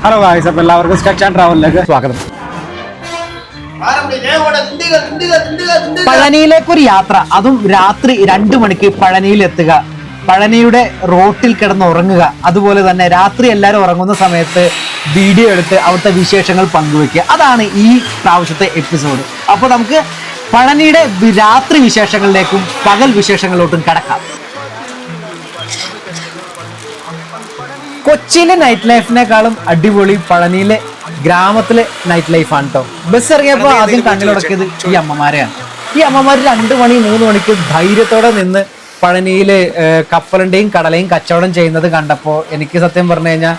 Hello guys, അപ്പോൾ എല്ലാവർക്കും sketch and ട്രാവലിലേക്ക് സ്വാഗതം. പഴനിയിലേക്കൊരു യാത്ര, അതും രാത്രി 2 മണിക്ക് പഴനിയിലെത്തുക, പഴനിയുടെ റോട്ടിൽ കിടന്ന് ഉറങ്ങുക, അതുപോലെ തന്നെ രാത്രി എല്ലാവരും ഉറങ്ങുന്ന സമയത്ത് വീഡിയോ എടുത്ത് അവിടുത്തെ വിശേഷങ്ങൾ പങ്കുവെക്കുക. അതാണ് ഈ പ്രാവശ്യത്തെ എപ്പിസോഡ്. അപ്പോൾ നമുക്ക് പഴനിയുടെ രാത്രി വിശേഷങ്ങളിലേക്കും പകൽ വിശേഷങ്ങളിലോട്ടും കടക്കാം. കൊച്ചിയിലെ നൈറ്റ് ലൈഫിനേക്കാളും അടിപൊളി പഴനിയിലെ ഗ്രാമത്തിലെ നൈറ്റ് ലൈഫാണ് കേട്ടോ. ബസ് ഇറങ്ങിയപ്പോൾ ആദ്യം കണ്ണിലുടക്കിയത് ഈ അമ്മമാരെയാണ്. ഈ അമ്മമാർ 2 മണി 3 മണിക്ക് ധൈര്യത്തോടെ നിന്ന് പഴനിയിൽ കപ്പലിൻ്റെയും കടലയും കച്ചവടം ചെയ്യുന്നത് കണ്ടപ്പോൾ എനിക്ക് സത്യം പറഞ്ഞു കഴിഞ്ഞാൽ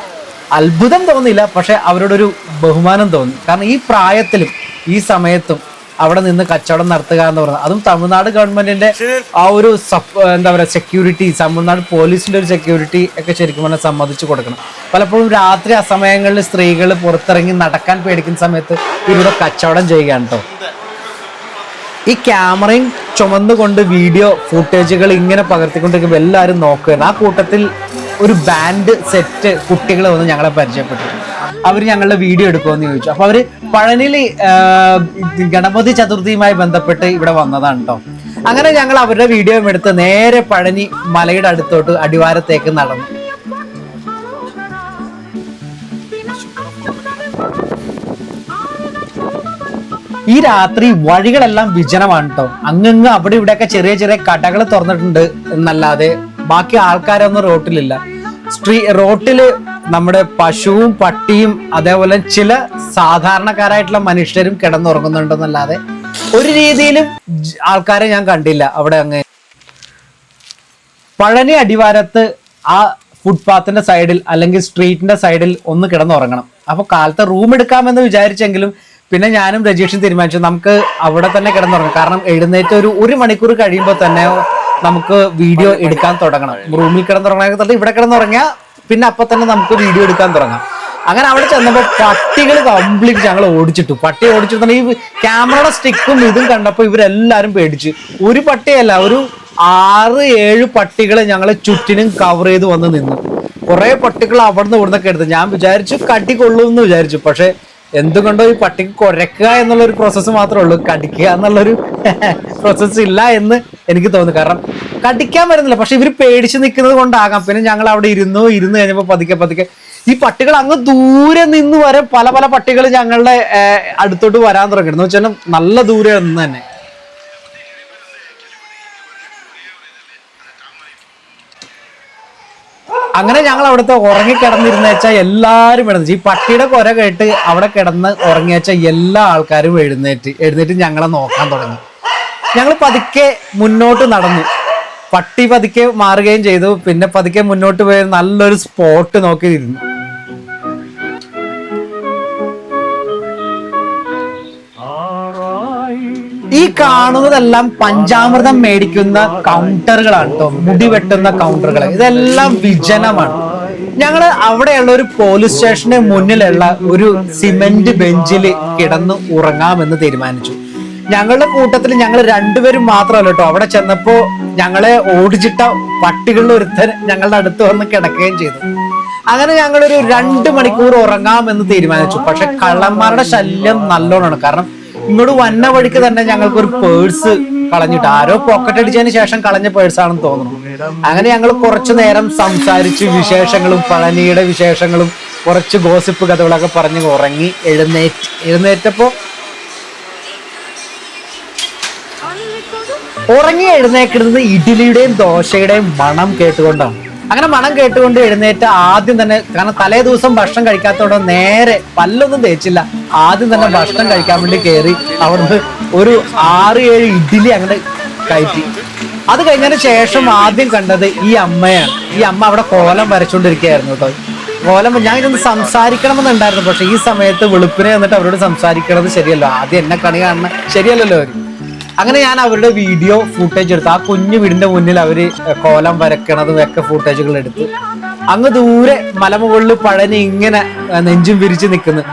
അത്ഭുതം തോന്നിയില്ല, പക്ഷെ അവരോടൊരു ബഹുമാനം തോന്നി. കാരണം ഈ പ്രായത്തിലും ഈ സമയത്തും അവിടെ നിന്ന് കച്ചവടം നടത്തുക എന്ന് പറഞ്ഞത്, അതും തമിഴ്നാട് ഗവൺമെന്റിന്റെ ആ ഒരു എന്താ പറയുക സെക്യൂരിറ്റി, തമിഴ്നാട് പോലീസിന്റെ ഒരു സെക്യൂരിറ്റി ഒക്കെ ശരിക്കും പറഞ്ഞാൽ സമ്മതിച്ചു കൊടുക്കണം. പലപ്പോഴും രാത്രി അസമയങ്ങളിൽ സ്ത്രീകൾ പുറത്തിറങ്ങി നടക്കാൻ പേടിക്കുന്ന സമയത്ത് ഇവിടെ കച്ചവടം ചെയ്യുകയാണ് കേട്ടോ. ഈ ക്യാമറയും ചുമന്നുകൊണ്ട് വീഡിയോ ഫുട്ടേജുകൾ ഇങ്ങനെ പകർത്തിക്കൊണ്ടിരിക്കുമ്പോൾ എല്ലാവരും നോക്കുകയാണ്. ആ കൂട്ടത്തിൽ ഒരു ബാൻഡ് സെറ്റ് കുട്ടികളെ വന്ന് ഞങ്ങളെ പരിചയപ്പെട്ടു. അവർ ഞങ്ങളുടെ വീഡിയോ എടുക്കുമെന്ന് ചോദിച്ചു. അപ്പോൾ അവർ പഴനിയിൽ ഗണപതി ചതുർത്ഥിയുമായി ബന്ധപ്പെട്ട് ഇവിടെ വന്നതാണ് കേട്ടോ. അങ്ങനെ ഞങ്ങൾ അവരുടെ വീഡിയോ എടുത്ത് നേരെ പഴനി മലയുടെ അടുത്തോട്ട് അടിവാരത്തേക്ക് നടന്നു. ഈ രാത്രി വഴികളെല്ലാം വിജനമാണ് കേട്ടോ. അങ്ങ് അവിടെ ഇവിടെയൊക്കെ ചെറിയ ചെറിയ കടകൾ തുറന്നിട്ടുണ്ട് എന്നല്ലാതെ ബാക്കി ആൾക്കാരൊന്നും റോട്ടിലില്ല. റോട്ടില് നമ്മുടെ പശുവും പട്ടിയും അതേപോലെ ചില സാധാരണക്കാരായിട്ടുള്ള മനുഷ്യരും കിടന്നുറങ്ങുന്നുണ്ടെന്നല്ലാതെ ഒരു രീതിയിലും ആൾക്കാരെ ഞാൻ കണ്ടില്ല അവിടെ. അങ്ങ് പഴനി അടിവാരത്ത് ആ ഫുട്പാത്തിന്റെ സൈഡിൽ അല്ലെങ്കിൽ സ്ട്രീറ്റിന്റെ സൈഡിൽ ഒന്ന് കിടന്നുറങ്ങണം. അപ്പൊ കാലത്തെ റൂം എടുക്കാമെന്ന് വിചാരിച്ചെങ്കിലും പിന്നെ ഞാനും രജീഷും തീരുമാനിച്ചു നമുക്ക് അവിടെ തന്നെ കിടന്നുറങ്ങാം. കാരണം എഴുന്നേറ്റ് ഒരു മണിക്കൂർ കഴിയുമ്പോൾ തന്നെ നമുക്ക് വീഡിയോ എടുക്കാൻ തുടങ്ങണം. റൂമിൽ കിടന്നുറങ്ങാൻ ഇവിടെ കിടന്നുറങ്ങിയാൽ പിന്നെ അപ്പൊ തന്നെ നമുക്ക് വീഡിയോ എടുക്കാൻ തുടങ്ങാം. അങ്ങനെ അവിടെ ചെന്നപ്പോൾ പട്ടികൾ കംപ്ലീറ്റ് ഞങ്ങൾ ഓടിച്ചിട്ടു. പട്ടി ഓടിച്ചിട്ട് ഈ ക്യാമറയുടെ സ്റ്റിക്കും ഇതും കണ്ടപ്പോൾ ഇവരെല്ലാരും പേടിച്ചു. ഒരു പട്ടിയല്ല, ഒരു 6-7 പട്ടികളെ ഞങ്ങളെ ചുറ്റിനും കവർ ചെയ്ത് വന്ന് നിന്നു. കുറെ പട്ടികൾ അവിടുന്ന് ഇവിടുന്നൊക്കെ എടുത്തു. ഞാൻ വിചാരിച്ചു കടി കൊള്ളുമെന്ന് വിചാരിച്ചു. പക്ഷെ എന്തുകൊണ്ടോ ഈ പട്ടിക്ക് കുരയ്ക്കുക എന്നുള്ളൊരു പ്രോസസ്സ് മാത്രമേ ഉള്ളൂ, കടിക്കുക എന്നുള്ളൊരു പ്രോസസ്സ് ഇല്ല എന്ന് എനിക്ക് തോന്നുന്നു. കാരണം കടിക്കാൻ വരുന്നില്ല, പക്ഷെ ഇവർ പേടിച്ച് നിൽക്കുന്നത് കൊണ്ടാകാം. പിന്നെ ഞങ്ങൾ അവിടെ ഇരുന്ന് കഴിഞ്ഞപ്പോൾ പതുക്കെ ഈ പട്ടികൾ അങ്ങ് ദൂരെ നിന്ന് വരെ പല പട്ടികൾ ഞങ്ങളുടെ അടുത്തോട്ട് വരാൻ തുടങ്ങിയിരുന്നു. വെച്ചാൽ നല്ല ദൂരെ നിന്ന് തന്നെ. അങ്ങനെ ഞങ്ങൾ അവിടുത്തെ ഉറങ്ങിക്കിടന്നിരുന്ന വെച്ചാൽ എല്ലാവരും എഴുന്നേറ്റ്. ഈ പട്ടിയുടെ കുര കേട്ട് അവിടെ കിടന്ന് ഉറങ്ങി വെച്ചാൽ എല്ലാ ആൾക്കാരും എഴുന്നേറ്റ് ഞങ്ങളെ നോക്കാൻ തുടങ്ങി. ഞങ്ങൾ പതുക്കെ മുന്നോട്ട് നടന്നു. പട്ടി പതുക്കെ മാറുകയും ചെയ്തു. പിന്നെ പതുക്കെ മുന്നോട്ട് പോയി നല്ലൊരു സ്പോട്ട് നോക്കിയിരുന്നു. ഈ കാണുന്നതെല്ലാം പഞ്ചാമൃതം മേടിക്കുന്ന കൗണ്ടറുകളാണ് കേട്ടോ, മുടി വെട്ടുന്ന കൗണ്ടറുകൾ. ഇതെല്ലാം വിജനമാണ്. ഞങ്ങള് അവിടെയുള്ള ഒരു പോലീസ് സ്റ്റേഷന് മുന്നിലുള്ള ഒരു സിമെന്റ് ബെഞ്ചിൽ കിടന്ന് ഉറങ്ങാമെന്ന് തീരുമാനിച്ചു. ഞങ്ങളുടെ കൂട്ടത്തിൽ ഞങ്ങൾ 2 പേരും മാത്രമല്ല കേട്ടോ. അവിടെ ചെന്നപ്പോ ഞങ്ങളെ ഓടിച്ചിട്ട പട്ടികളിൽ ഒരുത്തൻ ഞങ്ങളുടെ അടുത്ത് വന്ന് കിടക്കുകയും ചെയ്തു. അങ്ങനെ ഞങ്ങളൊരു 2 മണിക്കൂർ ഉറങ്ങാമെന്ന് തീരുമാനിച്ചു. പക്ഷെ കള്ളന്മാരുടെ ശല്യം നല്ലോണമാണ്. കാരണം ഇങ്ങോട്ട് വന്ന വഴിക്ക് തന്നെ ഞങ്ങൾക്ക് ഒരു പേഴ്സ് കളഞ്ഞിട്ട്, ആരോ പോക്കറ്റ് അടിച്ചതിന് ശേഷം കളഞ്ഞ പേഴ്സാണെന്ന് തോന്നുന്നു. അങ്ങനെ ഞങ്ങൾ കുറച്ചു നേരം സംസാരിച്ച് വിശേഷങ്ങളും പഴനിയുടെ വിശേഷങ്ങളും കുറച്ച് ഗോസിപ്പ് കഥകളൊക്കെ പറഞ്ഞ് ഉറങ്ങി. എഴുന്നേറ്റപ്പോ ഉറങ്ങി എഴുന്നേക്കുന്നത് ഇഡ്ഡലിയുടെയും ദോശയുടെയും മണം കേട്ടുകൊണ്ടാണ്. അങ്ങനെ മണം കേട്ടുകൊണ്ട് എഴുന്നേറ്റ് ആദ്യം തന്നെ, കാരണം തലേ ദിവസം ഭക്ഷണം കഴിക്കാത്തതോടെ നേരെ പല്ലൊന്നും തേച്ചില്ല, ആദ്യം തന്നെ ഭക്ഷണം കഴിക്കാൻ വേണ്ടി കയറി അവിടുന്ന് ഒരു 6-7 ഇഡ്ഡലി അങ്ങോട്ട് കയറ്റി. അത് കഴിഞ്ഞതിന് ശേഷം ആദ്യം കണ്ടത് ഈ അമ്മയാണ്. ഈ അമ്മ അവിടെ കോലം വരച്ചുകൊണ്ടിരിക്കുകയായിരുന്നു കേട്ടോ. കോലം ഞാൻ ഇതൊന്ന് സംസാരിക്കണമെന്നുണ്ടായിരുന്നു, പക്ഷെ ഈ സമയത്ത് വെളുപ്പിനെ വന്നിട്ട് അവരോട് സംസാരിക്കണത് ശരിയല്ലോ, ആദ്യം എന്നെ കണി കാണണം ശരിയല്ലല്ലോ അവർ. അങ്ങനെ ഞാൻ അവരുടെ വീഡിയോ ഫുട്ടേജ് എടുത്തു. ആ കുഞ്ഞു വീടിന്റെ മുന്നിൽ അവര് കോലം വരക്കണതും ഒക്കെ ഫുട്ടേജുകൾ എടുത്ത്. അങ്ങ് ദൂരെ മലമുകളിൽ പഴനി ഇങ്ങനെ നെഞ്ചും വിരിച്ച് നിൽക്കുന്നു.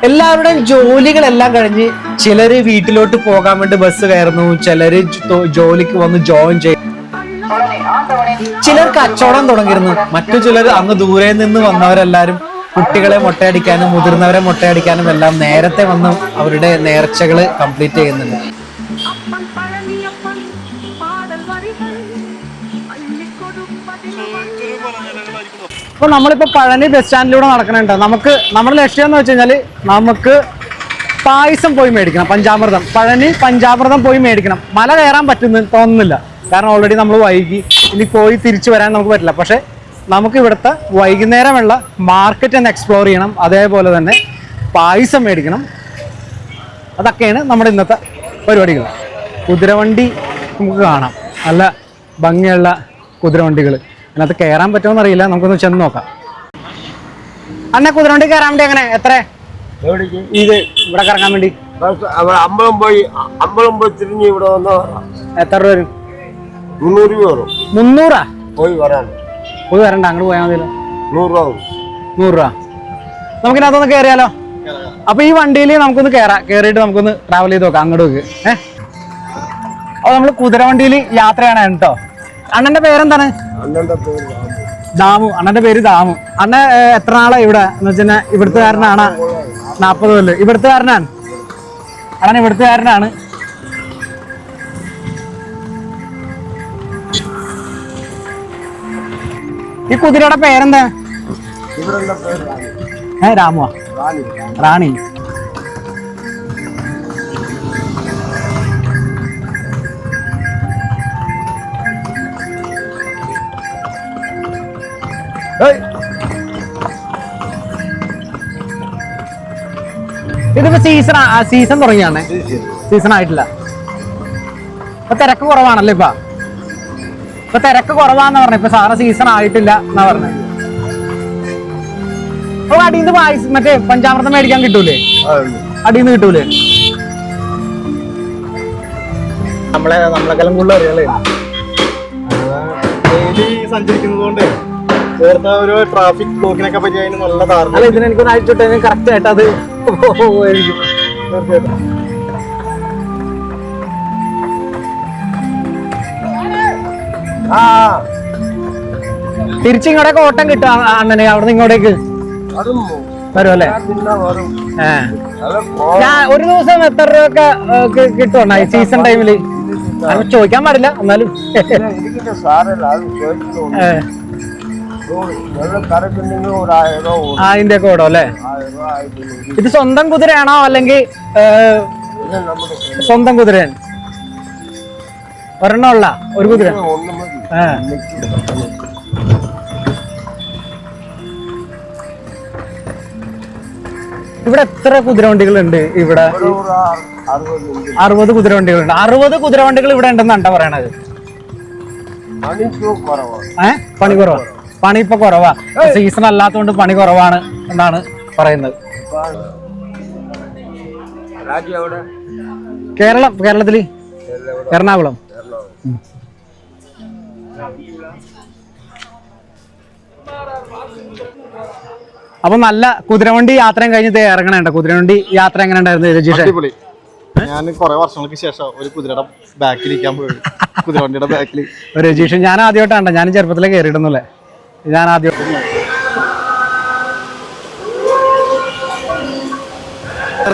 എല്ലാവരുടെയും ജോലികളെല്ലാം കഴിഞ്ഞ് ചിലര് വീട്ടിലോട്ട് പോകാൻ വേണ്ടി ബസ് കയറുന്നു, ചിലര് ജോലിക്ക് വന്ന് ജോയിൻ ചെയ്യും, ചിലർ കച്ചവടം തുടങ്ങിയിരുന്നു, മറ്റു ചിലർ അങ്ങ് ദൂരെ നിന്ന് വന്നവരെല്ലാരും കുട്ടികളെ മുട്ടയടിക്കാനും മുതിർന്നവരെ മുട്ടയടിക്കാനും എല്ലാം നേരത്തെ വന്ന് അവരുടെ നേർച്ചകൾ കംപ്ലീറ്റ് ചെയ്യുന്നുണ്ട്. അപ്പൊ നമ്മളിപ്പോ പഴനി ബസ് സ്റ്റാൻഡിലൂടെ നടക്കണുണ്ട്. നമ്മുടെ ലക്ഷ്യം എന്ന് വെച്ച് കഴിഞ്ഞാല് നമുക്ക് പായസം പോയി മേടിക്കണം, പഞ്ചാമൃതം. പഴനി പഞ്ചാമൃതം പോയി മേടിക്കണം. മല കയറാൻ പറ്റുന്ന തോന്നുന്നില്ല, കാരണം ഓൾറെഡി നമ്മൾ വൈകി. ഇനി പോയി തിരിച്ചു വരാൻ നമുക്ക് പറ്റില്ല. പക്ഷെ നമുക്ക് ഇവിടുത്തെ വൈകുന്നേരമുള്ള മാർക്കറ്റ് ഒന്ന് എക്സ്പ്ലോർ ചെയ്യണം. അതേപോലെ തന്നെ പായസം മേടിക്കണം. അതൊക്കെയാണ് നമ്മുടെ ഇന്നത്തെ പരിപാടികൾ. കുതിരവണ്ടി നമുക്ക് കാണാം, നല്ല ഭംഗിയുള്ള കുതിരവണ്ടികൾ. അതിനകത്ത് കയറാൻ പറ്റുമോ അറിയില്ല, നമുക്കൊന്ന് ചെന്ന് നോക്കാം. അന്നെ കുതിരവണ്ടി കയറാൻ വേണ്ടി എങ്ങനെ എത്ര ഇത് ഇവിടെ കറങ്ങാൻ വേണ്ടി? അമ്പലം പോയി തിരിഞ്ഞ് ഇവിടെ വന്ന് എത്ര രൂപ വരും? 300 രൂപ വരും. 300? പോയി വരണ്ട, അങ്ങോട്ട് പോയാൽ മതിയല്ലോ. 100 രൂപ. 100 രൂപ. നമുക്കിനകത്തൊന്ന് കയറിയാലോ? അപ്പൊ ഈ വണ്ടിയിൽ നമുക്കൊന്ന് കയറിയിട്ട് നമുക്കൊന്ന് ട്രാവൽ ചെയ്ത് നോക്കാം അങ്ങോട്ട്. അപ്പൊ നമ്മള് കുതിരവണ്ടിയിൽ യാത്രയാണ് കേട്ടോ. അണ്ണന്റെ പേരെന്താണ്? ദാമു. അണ്ണന്റെ പേര് ദാമു. അണ്ണ എത്ര നാളാ ഇവിടെ എന്ന് വെച്ചാൽ ഇവിടുത്തുകാരനാണ്? 40 കൊല്ലം. ഇവിടുത്തുകാരനാണ് അണ്ണൻ, ഇവിടുത്തുകാരനാണ്. ഈ കുതിരയുടെ പേരെന്താ? രാമുവാ? റാണി. ഇതിപ്പോ സീസൺ തുടങ്ങിയാണ്, സീസൺ ആയിട്ടില്ല. ഇപ്പൊ തിരക്ക് കുറവാണല്ലോ. ഇപ്പൊ തിരക്ക് കുറവാന്ന് പറഞ്ഞ. ഇപ്പൊ സാറ സീസൺ ആയിട്ടില്ല എന്നാ പറഞ്ഞത്. അപ്പൊ അടിയിന്ന് പായസം മറ്റേ പഞ്ചാമൃതം മേടിക്കാൻ കിട്ടൂലേ? അടിയിന്ന് കിട്ടൂലേ? നമ്മളെക്കാളും കൂടുതൽ അറിയാലേ സഞ്ചരിക്കുന്നതുകൊണ്ട് നേരത്തെ ഒരു ട്രാഫിക് ബ്ലോക്കിനൊക്കെ പറ്റി അതിന് നല്ല ധാരണ. അല്ല, ഇതിന് എനിക്കൊന്ന് അയച്ചിട്ട് കറക്റ്റ് ആയിട്ട് അത് പോയിരിക്കും. തിരിച്ചിങ്ങോട്ടേക്ക് ഓട്ടം കിട്ടും അണ്ണനെ? അവിടെ ഇങ്ങോട്ടേക്ക് വരും അല്ലേ? ഞാൻ ഒരു ദിവസം എത്ര രൂപ കിട്ടും സീസൺ ടൈമില്? അത് ചോദിക്കാൻ പാടില്ല, എന്നാലും. അതിന്റെ ഒക്കെ ഓടോ അല്ലേ? ഇത് സ്വന്തം കുതിരയാണോ അല്ലെങ്കിൽ സ്വന്തം കുതിരയാണ്? ഒരെണ്ണമുള്ള ഒരു കുതിര. ഇവിടെ എത്ര കുതിരവണ്ടികളുണ്ട്? ഇവിടെ 60 കുതിരവണ്ടികളുണ്ട്. 60 കുതിരവണ്ടികൾ ഇവിടെ ഉണ്ടെന്നാണ് പറയണത്. പണി കുറവാ? പണി ഇപ്പൊ കുറവാ, സീസൺ അല്ലാത്തതുകൊണ്ട് പണി കുറവാണ് എന്നാണ് പറയുന്നത്. കേരളത്തില് എറണാകുളം. അപ്പൊ നല്ല കുതിരവണ്ടി യാത്രയും കഴിഞ്ഞ് ഇറങ്ങണേണ്ട. കുതിരവണ്ടി യാത്ര എങ്ങനെ ഉണ്ടായിരുന്നു രജീഷ്? ഞാൻ കുറെ വർഷങ്ങൾക്ക് ശേഷം ഒരു കുതിരയുടെ ബാക്കിലിരിക്കാൻ പോയി. കുതിരവണ്ടിയുടെ ബാക്കിൽ. രജീഷ് ഞാൻ ആദ്യമായിട്ടാണ്, ഞാൻ ചെറുപ്പത്തിലേ കയറിയിടുന്നല്ലേ. ഞാൻ ആദ്യം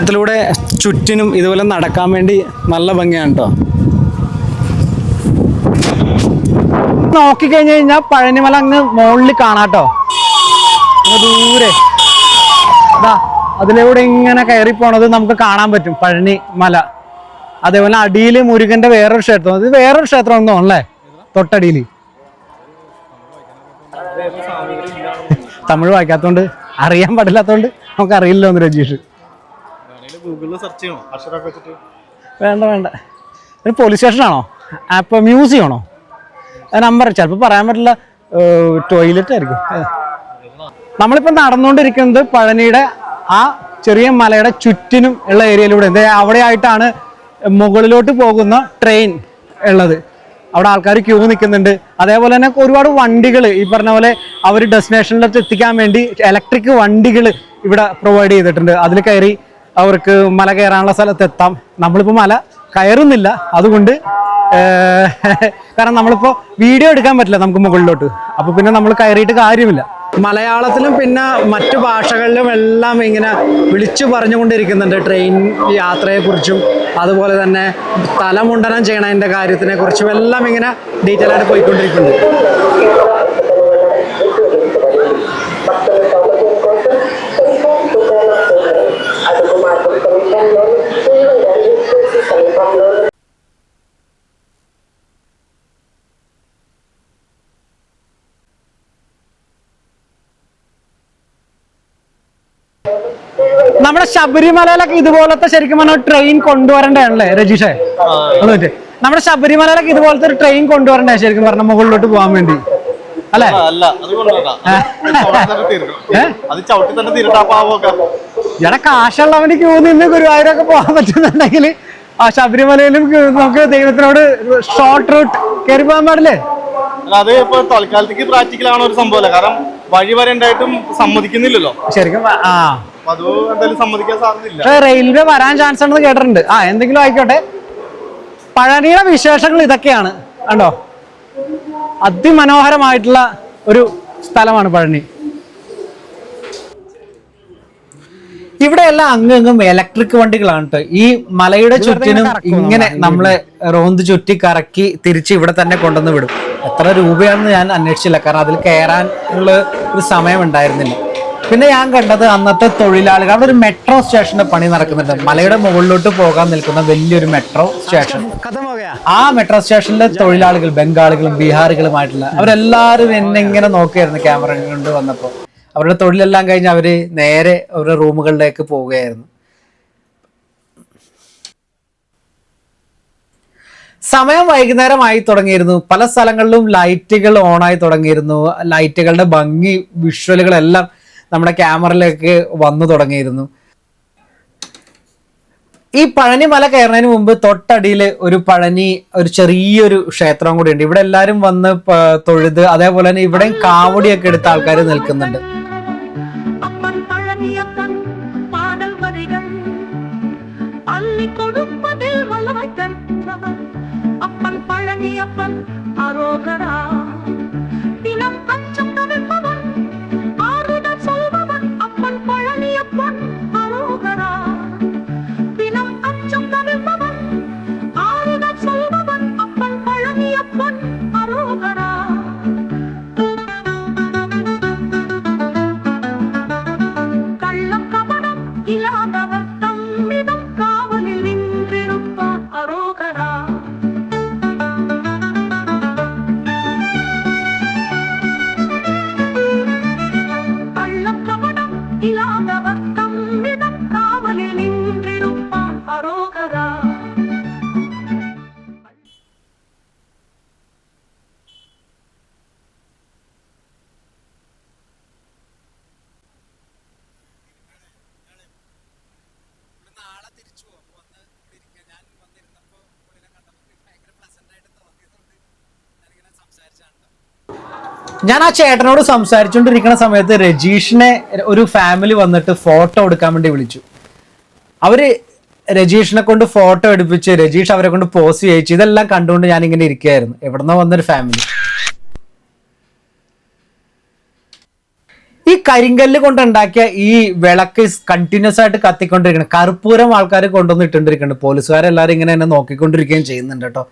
ത്തിലൂടെ ചുറ്റിനും ഇതുപോലെ നടക്കാൻ വേണ്ടി നല്ല ഭംഗിയാണ് കേട്ടോ. നോക്കിക്കഴിഞ്ഞു കഴിഞ്ഞാൽ പഴനിമല അങ്ങ് മുകളിൽ കാണാട്ടോ, ദൂരെ. അതിലൂടെ ഇങ്ങനെ കയറി പോണത് നമുക്ക് കാണാൻ പറ്റും, പഴനി മല. അതേപോലെ അടിയിൽ മുരുകന്റെ വേറൊരു ക്ഷേത്രം. ഇത് വേറൊരു ക്ഷേത്രം ഒന്നും അല്ലേ തൊട്ടടിയിൽ? തമിഴ് വായിക്കാത്തോണ്ട് അറിയാൻ പാടില്ലാത്തോണ്ട് നമുക്ക് അറിയില്ലോ ഒന്ന് രജീഷ്. വേണ്ട. ഒരു പോലീസ് സ്റ്റേഷനാണോ? അപ്പൊ മ്യൂസിയം ആണോ? നമ്പർ ചിലപ്പോൾ പറയാൻ പറ്റില്ല. ടോയ്ലറ്റ് ആയിരിക്കും. നമ്മളിപ്പോൾ നടന്നുകൊണ്ടിരിക്കുന്നത് പഴനിയുടെ ആ ചെറിയ മലയുടെ ചുറ്റിനും ഉള്ള ഏരിയയിലൂടെ. അവിടെ ആയിട്ടാണ് മുകളിലോട്ട് പോകുന്ന ട്രെയിൻ ഉള്ളത്. അവിടെ ആൾക്കാർ ക്യൂ നിൽക്കുന്നുണ്ട്. അതേപോലെ തന്നെ ഒരുപാട് വണ്ടികൾ ഈ പറഞ്ഞ പോലെ അവർ ഡെസ്റ്റിനേഷനിലേക്ക് എത്തിക്കാൻ വേണ്ടി ഇലക്ട്രിക് വണ്ടികൾ ഇവിടെ പ്രൊവൈഡ് ചെയ്തിട്ടുണ്ട്. അതിൽ കയറി അവർക്ക് മല കയറാനുള്ള സ്ഥലത്ത് എത്താം. നമ്മളിപ്പോൾ മല കയറുന്നില്ല, അതുകൊണ്ട് കാരണം നമ്മളിപ്പോൾ വീഡിയോ എടുക്കാൻ പറ്റില്ല നമുക്ക് മുകളിലോട്ട്. അപ്പോൾ പിന്നെ നമ്മൾ കയറിയിട്ട് കാര്യമില്ല. മലയാളത്തിലും പിന്നെ മറ്റു ഭാഷകളിലും എല്ലാം ഇങ്ങനെ വിളിച്ചു പറഞ്ഞുകൊണ്ടിരിക്കുന്നുണ്ട് ട്രെയിൻ യാത്രയെക്കുറിച്ചും അതുപോലെ തന്നെ തലമുണ്ടനം ചെയ്യണതിൻ്റെ കാര്യത്തിനെ കുറിച്ചും എല്ലാം ഇങ്ങനെ ഡീറ്റെയിൽ ആയിട്ട് പോയിക്കൊണ്ടിരിക്കുന്നുണ്ട്. നമ്മുടെ ശബരിമലയിലൊക്കെ ഇതുപോലത്തെ ശരിക്കും പറഞ്ഞാൽ ട്രെയിൻ കൊണ്ടുവരണ്ടേ രജീഷേ? എന്നിട്ട് നമ്മുടെ ശബരിമലയിലൊക്കെ ഇതുപോലത്തെ ഒരു ട്രെയിൻ കൊണ്ടുവരണ്ടേ ശരിക്കും പറഞ്ഞ മുകളിലോട്ട് പോകാൻ വേണ്ടി അല്ലേ? ഇവിടെ കാശുള്ളവന് ക്യൂ നിന്ന് ഗുരുവായൂരൊക്കെ പോകാൻ പറ്റുന്നുണ്ടെങ്കിൽ ആ ശബരിമലയിലും നമുക്ക് ദൈവത്തിനോട് ഷോർട്ട് റൂട്ട് കയറി പോകാൻ പാടില്ലേ? അത് ഇപ്പൊ തൽക്കാലത്തേക്ക് പ്രാക്ടിക്കൽ ആണ് ഒരു സംഭവമല്ല, കാരണം വഴി വരണ്ടായിട്ടും സമ്മതിക്കുന്നില്ലല്ലോ ശരിക്കും. അത് എന്തായാലും സമ്മതിക്കാൻ സാധ്യതയില്ല. പക്ഷെ റെയിൽവേ വരാൻ ചാൻസ് ഉണ്ടെന്ന് കേട്ടിട്ടുണ്ട്. എന്തെങ്കിലും ആയിക്കോട്ടെ, പഴനിയുടെ വിശേഷങ്ങൾ ഇതൊക്കെയാണ്. കണ്ടോ, അതിമനോഹരമായിട്ടുള്ള ഒരു സ്ഥലമാണ് പഴനി. ഇവിടെയെല്ലാം അങ്ങും ഇലക്ട്രിക് വണ്ടികളാണ് കേട്ടോ. ഈ മലയുടെ ചുറ്റിനും ഇങ്ങനെ നമ്മളെ റോന്ത് ചുറ്റി കറക്കി തിരിച്ച് ഇവിടെ തന്നെ കൊണ്ടുവന്ന് വിടും. എത്ര രൂപയാണെന്ന് ഞാൻ അന്വേഷിച്ചില്ല, കാരണം അതിൽ കയറാൻ ഉള്ള ഒരു സമയം ഉണ്ടായിരുന്നില്ല. പിന്നെ ഞാൻ കണ്ടത് അന്നത്തെ തൊഴിലാളികൾ, അവിടെ ഒരു മെട്രോ സ്റ്റേഷന്റെ പണി നടക്കുന്നുണ്ട്. മലയുടെ മുകളിലോട്ട് പോകാൻ നിൽക്കുന്ന വലിയൊരു മെട്രോ സ്റ്റേഷൻ. ആ മെട്രോ സ്റ്റേഷനിലെ തൊഴിലാളികൾ ബംഗാളികളും ബീഹാറികളുമായിട്ടുള്ള അവരെല്ലാവരും എന്നെ ഇങ്ങനെ നോക്കിയായിരുന്നു ക്യാമറ കൊണ്ട് വന്നപ്പോൾ. അവരുടെ തൊഴിലെല്ലാം കഴിഞ്ഞ് അവര് നേരെ അവരുടെ റൂമുകളിലേക്ക് പോവുകയായിരുന്നു. സമയം വൈകുന്നേരമായി തുടങ്ങിയിരുന്നു. പല സ്ഥലങ്ങളിലും ലൈറ്റുകൾ ഓണായി തുടങ്ങിയിരുന്നു. ലൈറ്റുകളുടെ ഭംഗി വിഷ്വലുകളെല്ലാം നമ്മുടെ ക്യാമറയിലേക്ക് വന്നു തുടങ്ങിയിരുന്നു. ഈ പഴനി മല കയറുന്നതിന് മുമ്പ് തൊട്ടടിയിൽ ഒരു ചെറിയൊരു ക്ഷേത്രം കൂടി ഉണ്ട്. ഇവിടെ എല്ലാവരും വന്ന് തൊഴുത്, അതേപോലെ തന്നെ ഇവിടെയും കാവടിയൊക്കെ എടുത്ത ആൾക്കാർ നിൽക്കുന്നുണ്ട്. ഞാൻ ആ ചേട്ടനോട് സംസാരിച്ചുകൊണ്ടിരിക്കുന്ന സമയത്ത് രജീഷിനെ ഒരു ഫാമിലി വന്നിട്ട് ഫോട്ടോ എടുക്കാൻ വേണ്ടി വിളിച്ചു. അവര് രജീഷിനെ കൊണ്ട് ഫോട്ടോ എടുപ്പിച്ച് രജീഷ് അവരെ കൊണ്ട് പോസ്റ്റ് ചെയ്യിച്ചു. ഇതെല്ലാം കണ്ടുകൊണ്ട് ഞാൻ ഇങ്ങനെ ഇരിക്കുകയായിരുന്നു. എവിടുന്നോ വന്നൊരു ഫാമിലി. ഈ കരിങ്കല്ല് കൊണ്ടുണ്ടാക്കിയ ഈ വിളക്ക് കണ്ടിന്യൂസ് ആയിട്ട് കത്തിക്കൊണ്ടിരിക്കണം. കർപ്പൂരം ആൾക്കാർ കൊണ്ടുവന്ന് ഇട്ടുകൊണ്ടിരിക്കുന്നുണ്ട്. പോലീസുകാരെല്ലാവരും ഇങ്ങനെ എന്നെ നോക്കിക്കൊണ്ടിരിക്കുകയും ചെയ്യുന്നുണ്ട് കേട്ടോ.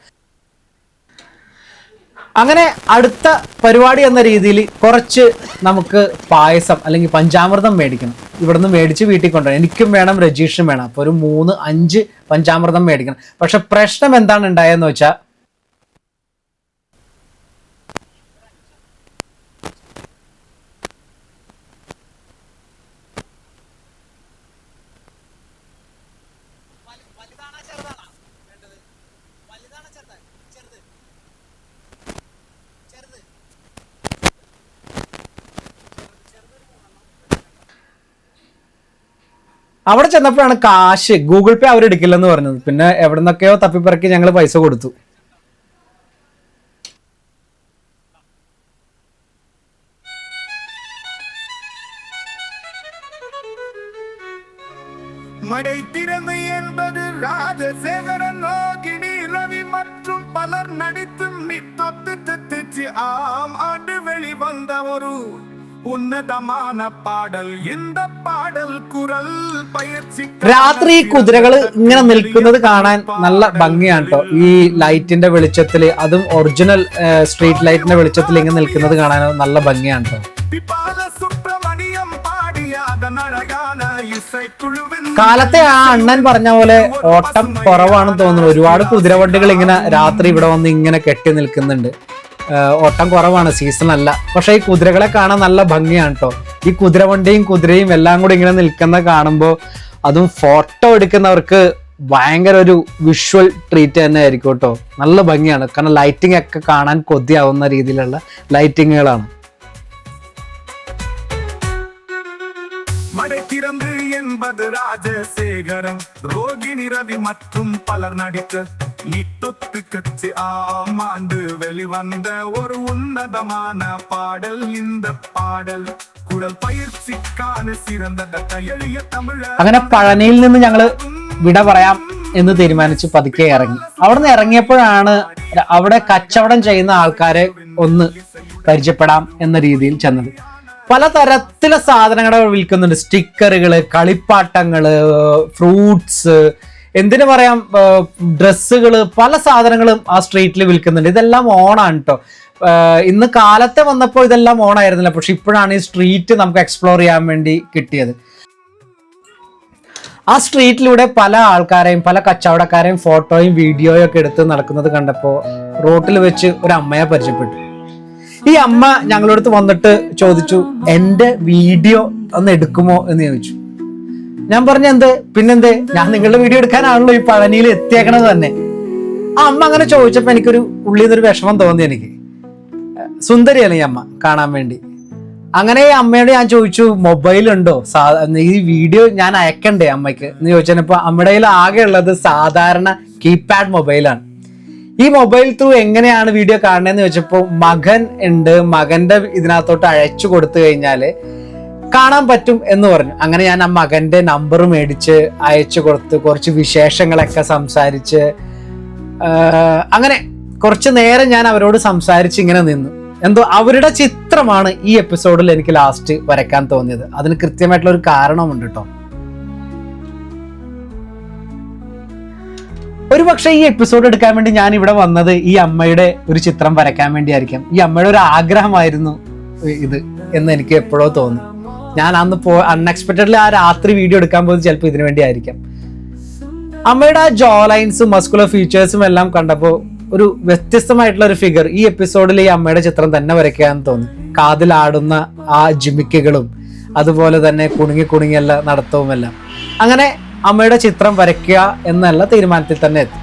അങ്ങനെ അടുത്ത പരിപാടി എന്ന രീതിയിൽ കുറച്ച് നമുക്ക് പായസം അല്ലെങ്കിൽ പഞ്ചാമൃതം മേടിക്കണം. ഇവിടുന്ന് മേടിച്ച് വീട്ടിൽ കൊണ്ടുവരണം. എനിക്കും വേണം, രജീഷിനും വേണം. അപ്പോൾ ഒരു 3-5 പഞ്ചാമൃതം മേടിക്കണം. പക്ഷെ പ്രശ്നം എന്താണ് ഉണ്ടായെന്ന് വെച്ചാൽ, അവിടെ ചെന്നപ്പോഴാണ് കാശ് ഗൂഗിൾ പേ അവർ എടുക്കില്ലെന്ന് പറഞ്ഞത്. പിന്നെ എവിടെ നിന്നൊക്കെയോ തപ്പിപ്പിറക്കി ഞങ്ങൾ പൈസ കൊടുത്തു. மடை திறமை என்பது ராஜசேகரன் லோகினி ரவி மற்றும் பலர் நடித்து தொத்து ஆம் ஆண்டு வெளிவந்த ஒரு ഉന്നതமான പാടൽ இந்த പാടൽ കുരൽ പയർച്ചി രാത്രി ഈ കുതിരകൾ ഇങ്ങനെ നിൽക്കുന്നത് കാണാൻ നല്ല ഭംഗിയാണ് കേട്ടോ. ഈ ലൈറ്റിന്റെ വെളിച്ചത്തിൽ, അതും ഒറിജിനൽ സ്ട്രീറ്റ് ലൈറ്റിന്റെ വെളിച്ചത്തിൽ ഇങ്ങനെ നിൽക്കുന്നത് കാണാൻ നല്ല ഭംഗിയാണ് കേട്ടോ. സുബ്രഹ്മണ്യം പാടിയ അതനഴകാന ഇസൈക്കുഴുവിൻ കാലത്തെ ആ അണ്ണൻ പറഞ്ഞ പോലെ ഓട്ടം കുറവാണെന്ന് തോന്നുന്നു. ഒരുപാട് കുതിരവണ്ടികൾ ഇങ്ങനെ രാത്രി ഇവിടെ വന്ന് ഇങ്ങനെ കെട്ടി നിൽക്കുന്നുണ്ട്. ഓട്ടം കുറവാണ്, സീസൺ അല്ല. പക്ഷെ ഈ കുതിരകളെ കാണാൻ നല്ല ഭംഗിയാണ് കേട്ടോ. ഈ കുതിരവണ്ടിയും കുതിരയും എല്ലാം കൂടി ഇങ്ങനെ നിൽക്കുന്ന കാണുമ്പോൾ, അതും ഫോട്ടോ എടുക്കുന്നവർക്ക് ഭയങ്കര ഒരു വിഷ്വൽ ട്രീറ്റ് തന്നെ ആയിരിക്കും കേട്ടോ. നല്ല ഭംഗിയാണ്, കാരണം ലൈറ്റിംഗ് ഒക്കെ കാണാൻ കൊതിയാവുന്ന രീതിയിലുള്ള ലൈറ്റിങ്ങുകളാണ്. மடை திறந்து என்பது ராஜசேகரன், ரோகிணி ரவி மற்றும் பலர் நடித்த நீட்டொத்து கட்சி ஆமாண்டு வெளிவந்த ஒரு உன்னதமான பாடல். இந்த பாடல் குடல் பயிற்சிக்கான சிறந்த எளிய தமிழ. അങ്ങനെ പഴനിയിൽ നിന്ന് ഞങ്ങള് വിട പറയാം എന്ന് തീരുമാനിച്ച് പതുക്കെ ഇറങ്ങി. അവിടെ നിന്ന് ഇറങ്ങിയപ്പോഴാണ് അവിടെ കച്ചവടം ചെയ്യുന്ന ആൾക്കാരെ ഒന്ന് പരിചയപ്പെടാം എന്ന രീതിയിൽ ചെന്നത്. പലതരത്തിലെ സാധനങ്ങൾ വിൽക്കുന്നുണ്ട്. സ്റ്റിക്കറുകള്, കളിപ്പാട്ടങ്ങള്, ഫ്രൂട്ട്സ്, എന്തിനു പറയാം, ഡ്രസ്സുകള്, പല സാധനങ്ങളും ആ സ്ട്രീറ്റിൽ വിൽക്കുന്നുണ്ട്. ഇതെല്ലാം ഓണാണ് കേട്ടോ. ഇന്ന് കാലത്തെ വന്നപ്പോൾ ഇതെല്ലാം ഓണായിരുന്നില്ല, പക്ഷെ ഇപ്പോഴാണ് ഈ സ്ട്രീറ്റ് നമുക്ക് എക്സ്പ്ലോർ ചെയ്യാൻ വേണ്ടി കിട്ടിയത്. ആ സ്ട്രീറ്റിലൂടെ പല ആൾക്കാരെയും പല കച്ചവടക്കാരെയും ഫോട്ടോയും വീഡിയോയും ഒക്കെ എടുത്ത് നടക്കുന്നത് കണ്ടപ്പോൾ റോട്ടിൽ വെച്ച് ഒരു അമ്മയെ പരിചയപ്പെട്ടു. ഈ അമ്മ ഞങ്ങളടുത്ത് വന്നിട്ട് ചോദിച്ചു, എൻ്റെ വീഡിയോ ഒന്ന് എടുക്കുമോ എന്ന് ചോദിച്ചു. ഞാൻ പറഞ്ഞു, എന്ത്, പിന്നെന്തേ, ഞാൻ നിങ്ങളുടെ വീഡിയോ എടുക്കാനാണല്ലോ ഈ പഴനിയിൽ എത്തിയേക്കണത് തന്നെ. ആ അമ്മ അങ്ങനെ ചോദിച്ചപ്പോൾ എനിക്കൊരു ഉള്ളിൽ നിന്നൊരു വിഷമം തോന്നി. എനിക്ക് സുന്ദരിയല്ലേ ഈ അമ്മ കാണാൻ വേണ്ടി. അങ്ങനെ ഈ അമ്മയോട് ഞാൻ ചോദിച്ചു, മൊബൈൽ ഉണ്ടോ, ഈ വീഡിയോ ഞാൻ അയക്കണ്ടേ അമ്മയ്ക്ക് എന്ന് ചോദിച്ചപ്പോൾ അമ്മയുടെ കയ്യിൽ ആകെ ഉള്ളത് സാധാരണ കീപാഡ് മൊബൈലാണ്. ഈ മൊബൈൽ ത്രൂ എങ്ങനെയാണ് വീഡിയോ കാണുന്നതെന്ന് വെച്ചപ്പോൾ മകൻ ഉണ്ട്, മകന്റെ ഇതിനകത്തോട്ട് അയച്ചു കൊടുത്തു കഴിഞ്ഞാല് കാണാൻ പറ്റും എന്ന് പറഞ്ഞു. അങ്ങനെ ഞാൻ ആ മകന്റെ നമ്പർ മേടിച്ച് അയച്ചു കൊടുത്ത് കുറച്ച് വിശേഷങ്ങളൊക്കെ സംസാരിച്ച് അങ്ങനെ കുറച്ച് നേരം ഞാൻ അവരോട് സംസാരിച്ച് ഇങ്ങനെ നിന്നു. എന്തോ അവരുടെ ചിത്രമാണ് ഈ എപ്പിസോഡിൽ എനിക്ക് ലാസ്റ്റ് വരയ്ക്കാൻ തോന്നിയത്. അതിന് കൃത്യമായിട്ടുള്ള ഒരു കാരണമുണ്ട് കേട്ടോ. ഒരു പക്ഷേ ഈ എപ്പിസോഡ് എടുക്കാൻ വേണ്ടി ഞാൻ ഇവിടെ വന്നത് ഈ അമ്മയുടെ ഒരു ചിത്രം വരയ്ക്കാൻ വേണ്ടിയായിരിക്കാം. ഈ അമ്മയുടെ ഒരു ആഗ്രഹമായിരുന്നു ഇത് എന്ന് എനിക്ക് എപ്പോഴോ തോന്നി. ഞാൻ അന്ന് അൺഎക്സ്പെക്ടഡ്ലി ആ രാത്രി വീഡിയോ എടുക്കാൻ പോകുന്നത് ചിലപ്പോൾ ഇതിനു വേണ്ടി ആയിരിക്കാം. അമ്മയുടെ ആ ജോ ലൈൻസും മസ്കുലർ ഫീച്ചേഴ്സും എല്ലാം കണ്ടപ്പോൾ ഒരു വ്യത്യസ്തമായിട്ടുള്ള ഒരു ഫിഗർ ഈ എപ്പിസോഡിൽ ഈ അമ്മയുടെ ചിത്രം തന്നെ വരയ്ക്കാന്ന് തോന്നി. കാതിലാടുന്ന ആ ജിമിക്കുകളും അതുപോലെ തന്നെ കുണുങ്ങിയല്ല നടത്തവുമെല്ലാം. അങ്ങനെ അമ്മയുടെ ചിത്രം വരയ്ക്കുക എന്നുള്ള തീരുമാനത്തിൽ തന്നെ എത്തി.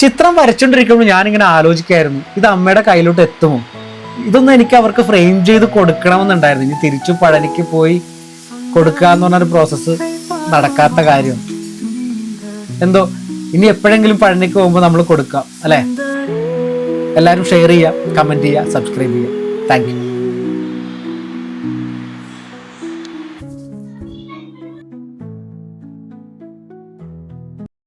ചിത്രം വരച്ചോണ്ടിരിക്കുമ്പോൾ ഞാനിങ്ങനെ ആലോചിക്കായിരുന്നു, ഇത് അമ്മയുടെ കയ്യിലോട്ട് എത്തുമോ, ഇതൊന്നും എനിക്ക് അവർക്ക് ഫ്രെയിം ചെയ്ത് കൊടുക്കണമെന്നുണ്ടായിരുന്നു. ഇനി തിരിച്ചു പഴനിക്ക് പോയി കൊടുക്കുക എന്ന് പറഞ്ഞൊരു പ്രോസസ്സ് നടക്കാത്ത കാര്യം. എന്തോ ഇനി എപ്പോഴെങ്കിലും പഴനിക്ക് പോകുമ്പോൾ നമ്മൾ കൊടുക്കാം അല്ലെ. എല്ലാവരും ഷെയർ ചെയ്യുക, കമന്റ് ചെയ്യുക, സബ്സ്ക്രൈബ് ചെയ്യുക. Thank you.